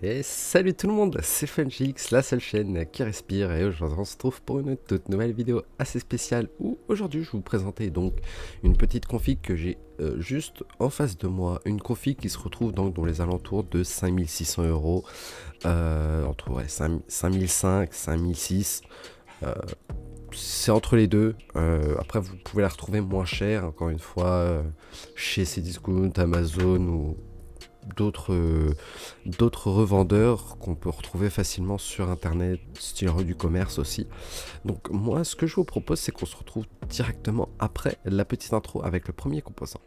Et salut tout le monde, c'est FunGX, la seule chaîne qui respire, et aujourd'hui on se retrouve pour une toute nouvelle vidéo assez spéciale où aujourd'hui je vais vous présenter donc une petite config que j'ai juste en face de moi, une config qui se retrouve donc dans les alentours de 5600 euros, entre 5005, 5006, c'est entre les deux. Après vous pouvez la retrouver moins chère encore une fois chez Cdiscount, Amazon ou d'autres revendeurs qu'on peut retrouver facilement sur internet, style rue du commerce aussi. Donc moi ce que je vous propose, c'est qu'on se retrouve directement après la petite intro avec le premier composant.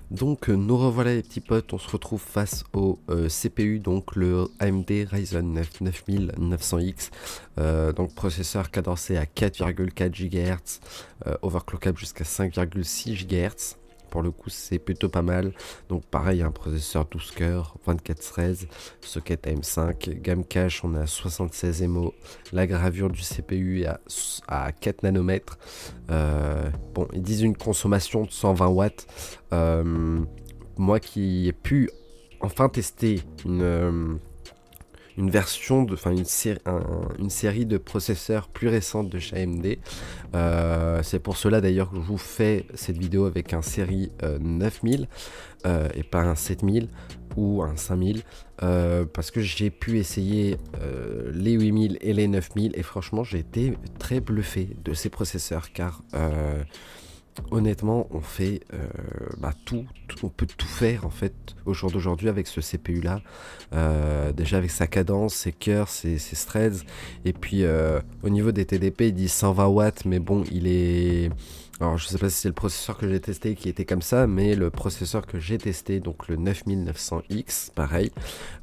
Donc nous revoilà les petits potes, on se retrouve face au CPU, donc le AMD Ryzen 9 9900X, donc processeur cadencé à 4,4 GHz, overclockable jusqu'à 5,6 GHz. Pour le coup c'est plutôt pas mal. Donc pareil, un processeur 12 cœurs, 24 13, socket AM5, gamme cache on est à 76 MO, la gravure du CPU est à 4 nanomètres. Bon, ils disent une consommation de 120 watts. Moi qui ai pu enfin tester une version de, enfin une série de processeurs plus récentes de chez AMD. C'est pour cela d'ailleurs que je vous fais cette vidéo avec un série 9000 et pas un 7000 ou un 5000, parce que j'ai pu essayer les 8000 et les 9000 et franchement j'ai été très bluffé de ces processeurs, car honnêtement on fait tout, on peut tout faire en fait au jour d'aujourd'hui avec ce CPU là, déjà avec sa cadence, ses cœurs, ses threads, et puis au niveau des TDP il dit 120 watts, mais bon il est, alors je sais pas si c'est le processeur que j'ai testé qui était comme ça, mais le processeur que j'ai testé, donc le 9900X, pareil,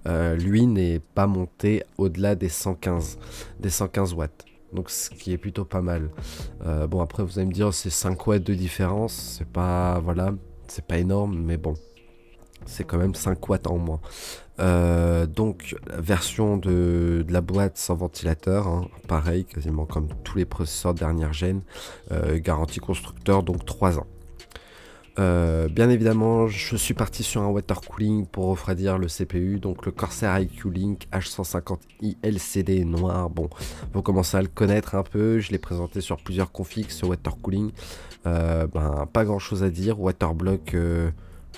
lui n'est pas monté au-delà des 115 watts. Donc ce qui est plutôt pas mal. Bon après vous allez me dire c'est 5 watts de différence, c'est pas, voilà, c'est pas énorme, mais bon, c'est quand même 5 watts en moins. Donc version de la boîte sans ventilateur, hein, pareil quasiment comme tous les processeurs de dernière gêne, garantie constructeur donc 3 ans. Bien évidemment je suis parti sur un water cooling pour refroidir le CPU, donc le Corsair iQ Link H150i LCD noir. Bon, vous commencez à le connaître un peu, je l'ai présenté sur plusieurs configs ce water cooling. Pas grand chose à dire, water block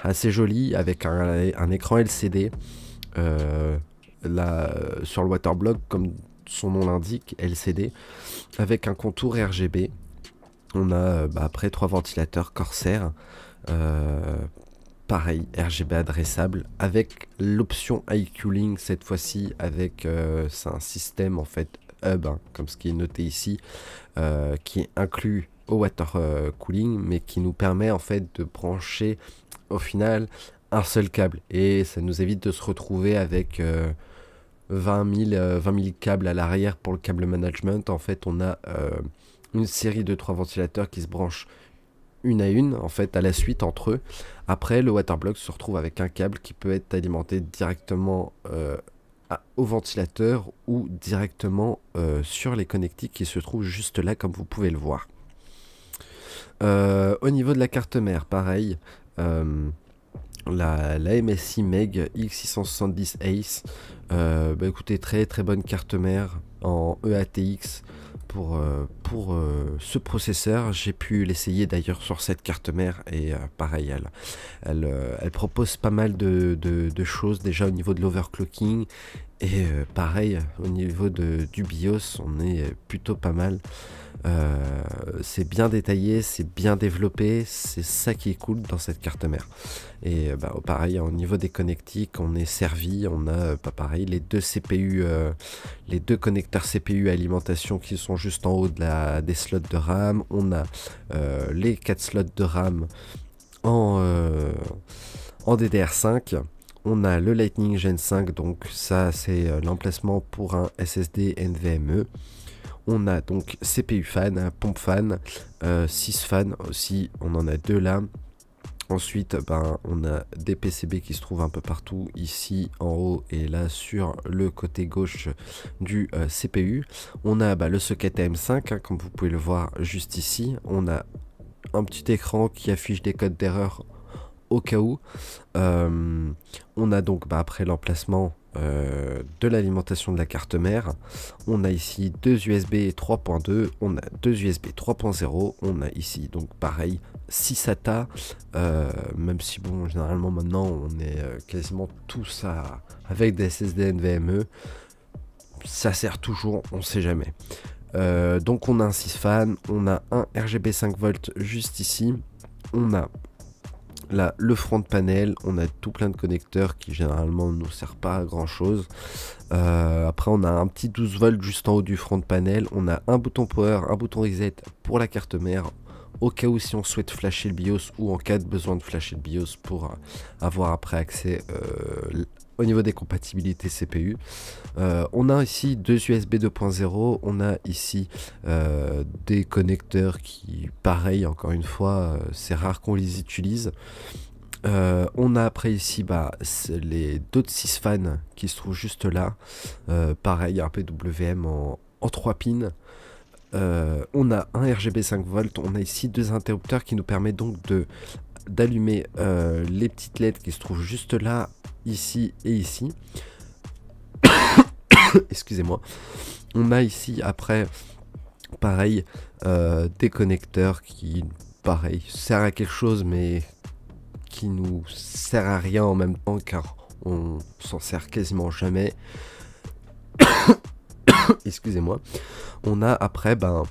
assez joli avec un écran LCD. Là sur le water block, comme son nom l'indique, LCD avec un contour RGB. On a après 3 ventilateurs Corsair, pareil RGB adressable avec l'option iQ Link cette fois-ci, avec c'est un système en fait hub, hein, comme ce qui est noté ici, qui est inclus au water cooling, mais qui nous permet en fait de brancher au final un seul câble, et ça nous évite de se retrouver avec 20 000 câbles à l'arrière pour le câble management. En fait on a une série de 3 ventilateurs qui se branchent une à une en fait à la suite entre eux. Après le waterblock se retrouve avec un câble qui peut être alimenté directement au ventilateur ou directement sur les connectiques qui se trouvent juste là comme vous pouvez le voir. Au niveau de la carte mère, pareil, la MSI Meg X670 Ace, écoutez, très bonne carte mère en EATX pour ce processeur. J'ai pu l'essayer d'ailleurs sur cette carte mère, et pareil elle propose pas mal de choses déjà au niveau de l'overclocking, et pareil au niveau du BIOS on est plutôt pas mal. C'est bien détaillé, c'est bien développé, c'est ça qui est cool dans cette carte mère. Et pareil au niveau des connectiques on est servi, on a pareil les deux CPU, les deux connecteurs CPU alimentation qui sont juste en haut des slots de RAM. On a les 4 slots de RAM en DDR5. On a le Lightning Gen 5, donc ça c'est l'emplacement pour un SSD NVMe. On a donc CPU fan, pompe fan, 6 fans aussi, on en a 2 là. Ensuite, ben, on a des PCB qui se trouvent un peu partout, ici en haut et là sur le côté gauche du CPU. On a le socket AM5, hein, comme vous pouvez le voir juste ici. On a un petit écran qui affiche des codes d'erreur au cas où. On a donc après l'emplacement de l'alimentation de la carte mère. On a ici deux USB 3.2, on a deux USB 3.0, on a ici donc pareil 6 SATA, même si bon généralement maintenant on est quasiment tous avec des SSD NVMe, ça sert toujours, on sait jamais. Donc on a un 6 fan, on a un RGB 5V juste ici, on a là le front panel, on a tout plein de connecteurs qui généralement ne nous servent pas à grand chose. Après on a un petit 12 volts juste en haut du front panel, on a un bouton power, un bouton reset pour la carte mère au cas où si on souhaite flasher le BIOS ou en cas de besoin de flasher le BIOS pour avoir après accès au niveau des compatibilités CPU. On a ici deux USB 2.0, on a ici des connecteurs qui, pareil, encore une fois, c'est rare qu'on les utilise. On a après ici les d'autres 6 fans qui se trouvent juste là. Pareil, un PWM en 3 pins. On a un RGB 5V, on a ici deux interrupteurs qui nous permettent donc d'allumer les petites LED qui se trouvent juste là, ici et ici. Excusez-moi. On a ici après pareil des connecteurs qui pareil servent à quelque chose mais qui nous sert à rien en même temps car on s'en sert quasiment jamais. Excusez-moi. On a après un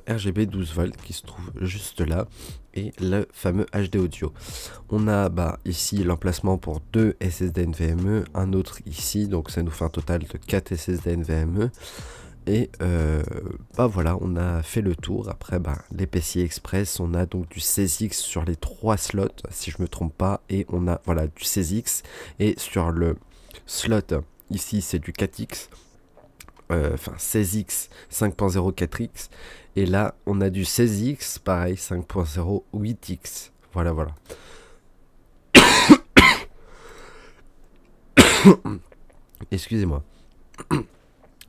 RGB 12V qui se trouve juste là et le fameux HD audio. On a ici l'emplacement pour deux SSD NVMe, un autre ici, donc ça nous fait un total de 4 SSD NVMe. Et voilà, on a fait le tour. Après les PCI Express, on a donc du 16X sur les 3 slots si je me trompe pas, et on a voilà du 16X, et sur le slot ici c'est du 4X, enfin 16X 5.0 4X, et là on a du 16X pareil 5.0 8X. Voilà. Excusez-moi.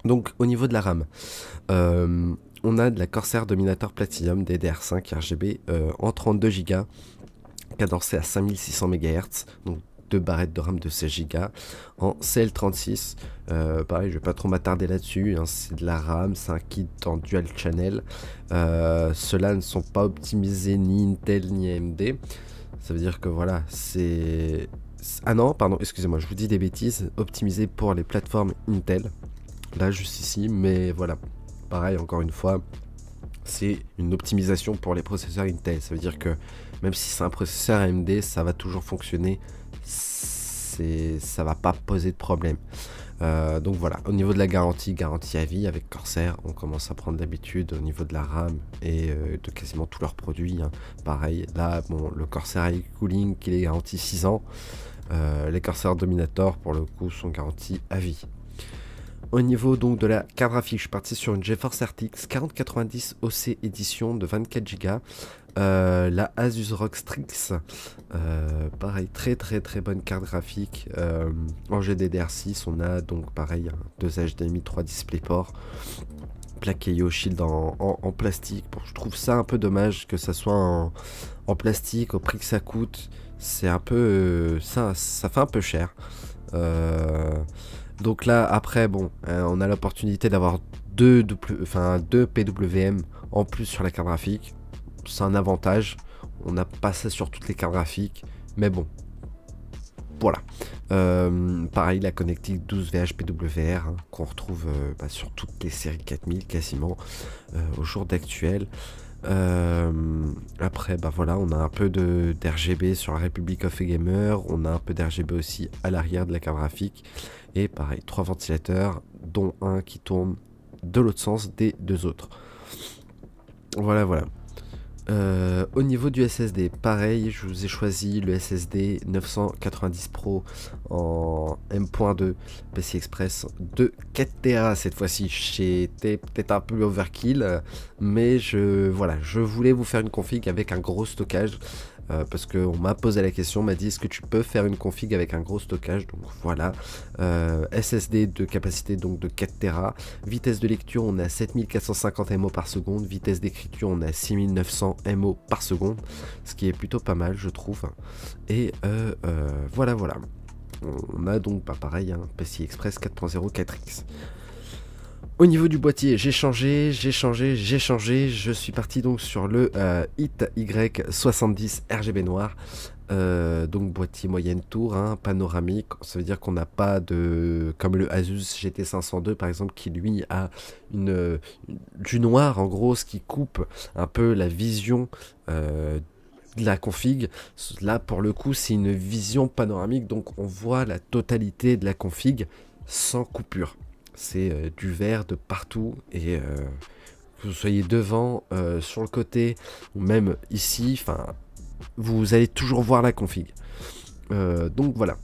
Donc au niveau de la RAM, on a de la Corsair Dominator Platinum DDR5 RGB en 32 Go, cadencé à 5600 MHz, donc deux barrettes de RAM de 16 Go en CL36. Pareil, je vais pas trop m'attarder là-dessus, hein, c'est de la RAM, c'est un kit en dual channel. Ceux-là ne sont pas optimisés ni Intel ni AMD. Ça veut dire que voilà, c'est... Ah non, pardon, excusez-moi, je vous dis des bêtises, optimisé pour les plateformes Intel. Là juste ici, mais voilà, pareil encore une fois, c'est une optimisation pour les processeurs Intel. Ça veut dire que même si c'est un processeur AMD, ça va toujours fonctionner, ça va pas poser de problème. Donc voilà, au niveau de la garantie à vie avec Corsair, on commence à prendre l'habitude au niveau de la RAM et de quasiment tous leurs produits, hein. Pareil, là bon, le Corsair Air Cooling qui est garanti 6 ans, les Corsair Dominator pour le coup sont garantis à vie. Au niveau donc de la carte graphique, je suis parti sur une GeForce RTX 4090 OC édition de 24 Go. La Asus ROG Strix, pareil, très bonne carte graphique. En GDDR6, on a donc pareil deux HDMI, 3 DisplayPort, plaque IO Shield en plastique. Bon, je trouve ça un peu dommage que ça soit en plastique au prix que ça coûte. C'est un peu ça fait un peu cher. Donc là après bon, on a l'opportunité d'avoir deux PWM en plus sur la carte graphique. C'est un avantage, on n'a pas ça sur toutes les cartes graphiques, mais bon, voilà. Pareil, la connectique 12VH PWR, hein, qu'on retrouve sur toutes les séries 4000 quasiment au jour d'actuel. Après voilà, on a un peu d'RGB sur la Republic of a Gamer, on a un peu d'RGB aussi à l'arrière de la carte graphique, et pareil, 3 ventilateurs dont un qui tourne de l'autre sens des deux autres. Voilà. Au niveau du SSD, pareil, je vous ai choisi le SSD 990 Pro en M.2 PCI Express de 4 Tera cette fois-ci. J'étais peut-être un peu overkill, mais voilà, je voulais vous faire une config avec un gros stockage. Parce qu'on m'a posé la question, on m'a dit est-ce que tu peux faire une config avec un gros stockage, donc voilà. SSD de capacité donc de 4 Tera, vitesse de lecture on a 7450 MO par seconde, vitesse d'écriture on a 6900 MO par seconde, ce qui est plutôt pas mal je trouve. Et voilà. On a donc pas pareil, hein, PCI Express 4.0 4X. Au niveau du boîtier, j'ai changé, je suis parti donc sur le HIT Y70 RGB noir, donc boîtier moyenne tour, hein, panoramique, ça veut dire qu'on n'a pas de, comme le Asus GT502 par exemple, qui lui a du noir en gros, ce qui coupe un peu la vision de la config. Là pour le coup c'est une vision panoramique, donc on voit la totalité de la config sans coupure. C'est du vert de partout et que vous soyez devant, sur le côté ou même ici, enfin vous allez toujours voir la config. Donc voilà.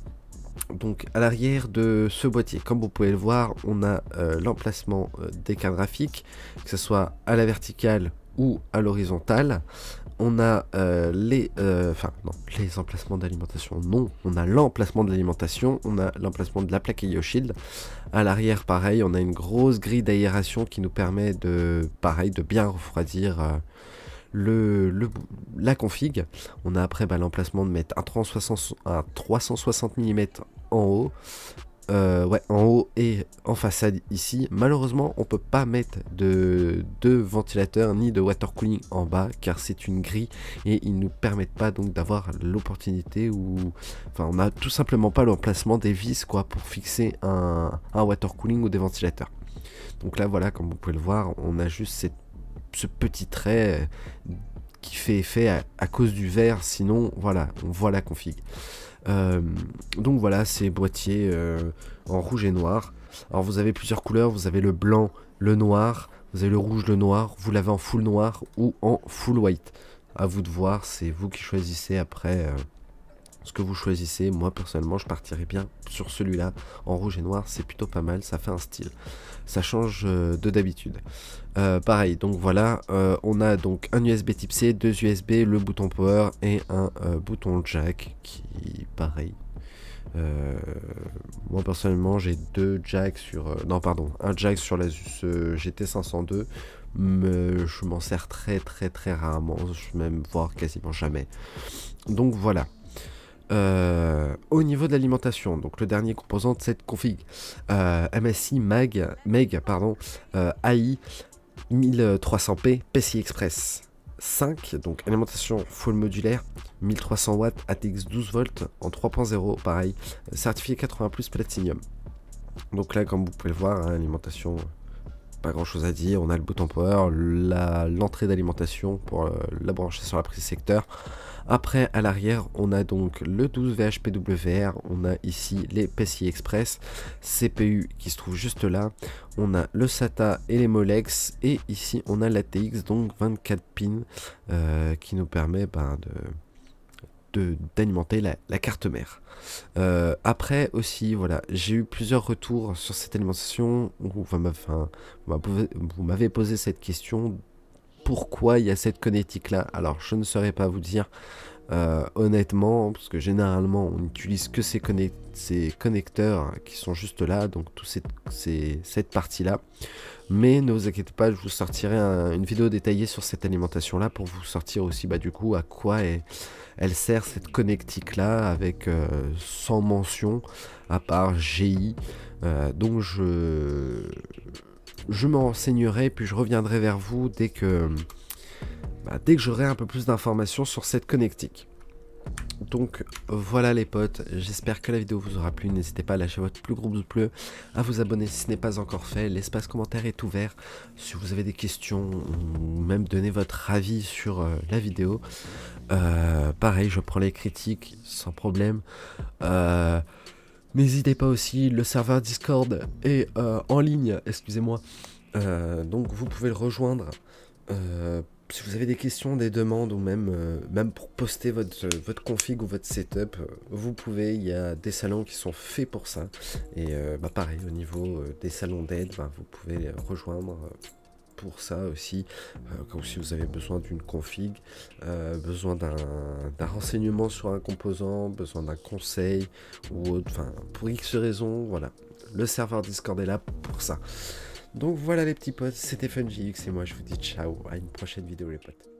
Donc à l'arrière de ce boîtier, comme vous pouvez le voir, on a l'emplacement des cartes graphiques, que ce soit à la verticale ou à l'horizontale. On a les emplacements d'alimentation, non, on a l'emplacement de l'alimentation, on a l'emplacement de la plaque IO Shield. À l'arrière, pareil, on a une grosse grille d'aération qui nous permet de bien refroidir la config. On a après l'emplacement de mettre un 360 mm en haut. En haut et en façade ici. Malheureusement, on peut pas mettre de ventilateur ni de water cooling en bas car c'est une grille et ils nous permettent pas donc d'avoir l'opportunité on a tout simplement pas l'emplacement des vis quoi pour fixer un water cooling ou des ventilateurs. Donc là voilà, comme vous pouvez le voir, on a juste ce petit trait qui fait effet à cause du vert, sinon voilà, on voit la config. Donc voilà, ces boîtiers en rouge et noir. Alors vous avez plusieurs couleurs, vous avez le blanc, le noir, vous avez le rouge, le noir, vous l'avez en full noir ou en full white. À vous de voir, c'est vous qui choisissez après ce que vous choisissez. Moi personnellement je partirais bien sur celui-là en rouge et noir, c'est plutôt pas mal, ça fait un style. Ça change de d'habitude. Pareil, donc voilà, on a donc un USB type C, deux USB, le bouton power et un bouton jack qui pareil. Moi personnellement j'ai deux jacks sur un jack sur l'Asus GT502, mais je m'en sers très rarement, je même voir quasiment jamais. Donc voilà. Au niveau de l'alimentation, donc le dernier composant de cette config, MSI MEG AI 1300p PCI Express 5, donc alimentation full modulaire, 1300 watts ATX 12 volts en 3.0, pareil, certifié 80 plus Platinum. Donc là, comme vous pouvez le voir, hein, alimentation, pas grand chose à dire. On a le bouton power, l'entrée d'alimentation pour la brancher sur la prise secteur. Après, à l'arrière, on a donc le 12 VHPWR, on a ici les PCI Express, CPU qui se trouve juste là, on a le SATA et les Molex, et ici on a l'ATX, donc 24 pins, qui nous permet d'alimenter la carte mère. Après aussi, voilà, j'ai eu plusieurs retours sur cette alimentation, où vous m'avez posé cette question. Pourquoi il y a cette connectique là? Alors je ne saurais pas vous dire honnêtement, parce que généralement on n'utilise que ces connecteurs qui sont juste là, donc cette partie là. Mais ne vous inquiétez pas, je vous sortirai une vidéo détaillée sur cette alimentation là pour vous sortir aussi du coup à quoi elle sert cette connectique là, avec sans mention à part GI. Donc je me renseignerai puis je reviendrai vers vous dès que j'aurai un peu plus d'informations sur cette connectique. Donc voilà les potes, j'espère que la vidéo vous aura plu. N'hésitez pas à lâcher votre plus gros pouce bleu, à vous abonner si ce n'est pas encore fait. L'espace commentaire est ouvert si vous avez des questions ou même donner votre avis sur la vidéo. Pareil, je prends les critiques sans problème. N'hésitez pas aussi, le serveur Discord est en ligne, excusez-moi. Donc vous pouvez le rejoindre si vous avez des questions, des demandes, ou même pour poster votre config ou votre setup, vous pouvez, il y a des salons qui sont faits pour ça. Et pareil, au niveau des salons d'aide, vous pouvez les rejoindre pour ça aussi, comme si vous avez besoin d'une config, besoin d'un renseignement sur un composant, besoin d'un conseil, ou autre, enfin, pour X raisons, voilà. Le serveur Discord est là pour ça. Donc voilà les petits potes, c'était FunJX et moi je vous dis ciao, à une prochaine vidéo les potes.